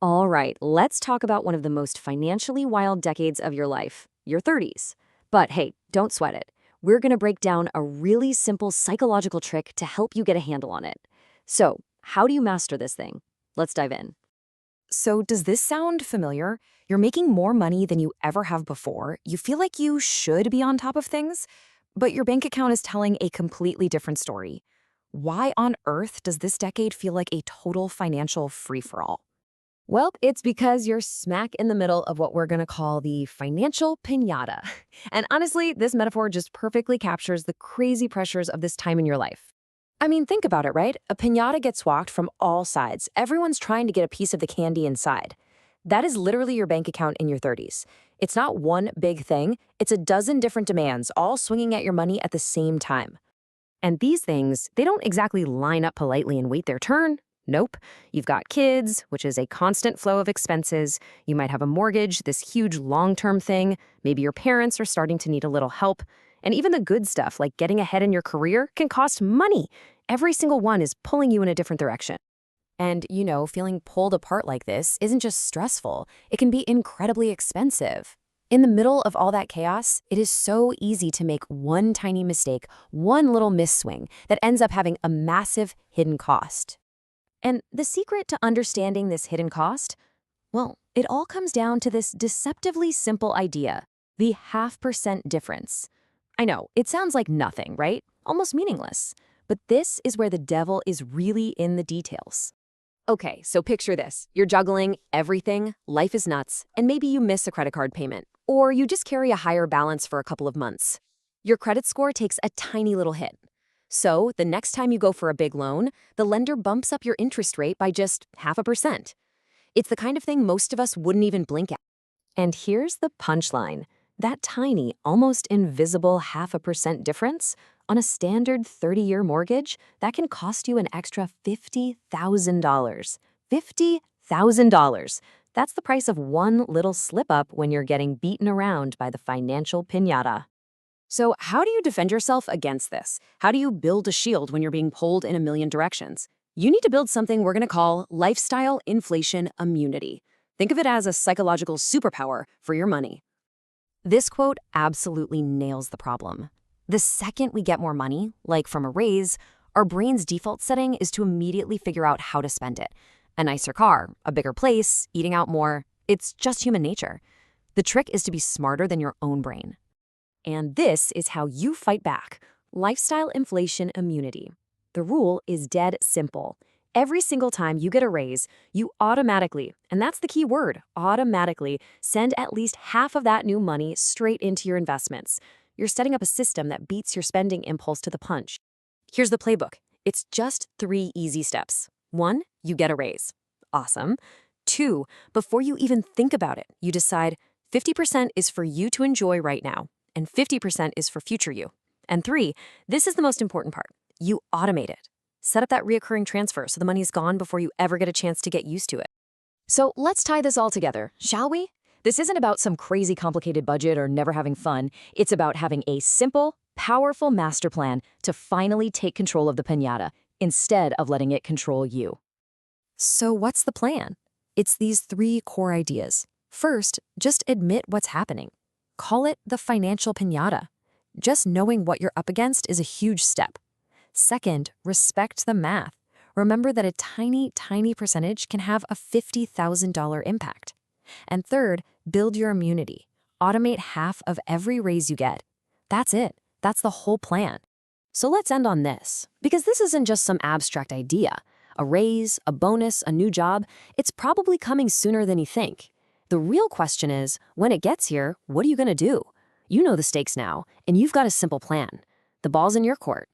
All right, let's talk about one of the most financially wild decades of your life, your 30s. But hey, don't sweat it. We're going to break down a really simple psychological trick to help you get a handle on it. So, how do you master this thing? Let's dive in. So, does this sound familiar? You're making more money than you ever have before. You feel like you should be on top of things, but your bank account is telling a completely different story. Why on earth does this decade feel like a total financial free for all? Well, it's because you're smack in the middle of what we're going to call the financial piñata. And honestly, this metaphor just perfectly captures the crazy pressures of this time in your life. I mean, think about it, right? A piñata gets walked from all sides. Everyone's trying to get a piece of the candy inside. That is literally your bank account in your 30s. It's not one big thing, it's a dozen different demands, all swinging at your money at the same time. And these things, they don't exactly line up politely and wait their turn. Nope. You've got kids, which is a constant flow of expenses. You might have a mortgage, this huge long-term thing. Maybe your parents are starting to need a little help. And even the good stuff, like getting ahead in your career, can cost money. Every single one is pulling you in a different direction. And, feeling pulled apart like this isn't just stressful, it can be incredibly expensive. In the middle of all that chaos, it is so easy to make one tiny mistake, one little misswing that ends up having a massive hidden cost. And the secret to understanding this hidden cost? Well, it all comes down to this deceptively simple idea, the 0.5% difference. I know, it sounds like nothing, right? Almost meaningless. But this is where the devil is really in the details. Okay, so picture this. You're juggling everything, life is nuts, and maybe you miss a credit card payment, or you just carry a higher balance for a couple of months. Your credit score takes a tiny little hit. So, the next time you go for a big loan, the lender bumps up your interest rate by just 0.5%. It's the kind of thing most of us wouldn't even blink at. And here's the punchline. That tiny, almost invisible 0.5% difference on a standard 30-year mortgage, that can cost you an extra $50,000. $50,000. That's the price of one little slip-up when you're getting beaten around by the financial piñata. So, how do you defend yourself against this? How do you build a shield when you're being pulled in a million directions? You need to build something we're going to call lifestyle inflation immunity. Think of it as a psychological superpower for your money. This quote absolutely nails the problem. The second we get more money, like from a raise, our brain's default setting is to immediately figure out how to spend it. A nicer car, a bigger place, eating out more. It's just human nature. The trick is to be smarter than your own brain. And this is how you fight back. Lifestyle inflation immunity. The rule is dead simple. Every single time you get a raise, you automatically, and that's the key word, automatically, send at least half of that new money straight into your investments. You're setting up a system that beats your spending impulse to the punch. Here's the playbook. It's just 3 easy steps. 1, you get a raise. Awesome. 2, before you even think about it, you decide 50% is for you to enjoy right now, and 50% is for future you. And 3, this is the most important part. You automate it. Set up that reoccurring transfer so the money's gone before you ever get a chance to get used to it. So let's tie this all together, shall we? This isn't about some crazy complicated budget or never having fun. It's about having a simple, powerful master plan to finally take control of the piñata instead of letting it control you. So what's the plan? It's these 3 core ideas. First, just admit what's happening. Call it the financial piñata. Just knowing what you're up against is a huge step. Second, respect the math. Remember that a tiny, tiny percentage can have a $50,000 impact. And third, build your immunity. Automate half of every raise you get. That's it. That's the whole plan. So let's end on this, because this isn't just some abstract idea. A raise, a bonus, a new job, it's probably coming sooner than you think. The real question is, when it gets here, what are you going to do? You know the stakes now, and you've got a simple plan. The ball's in your court.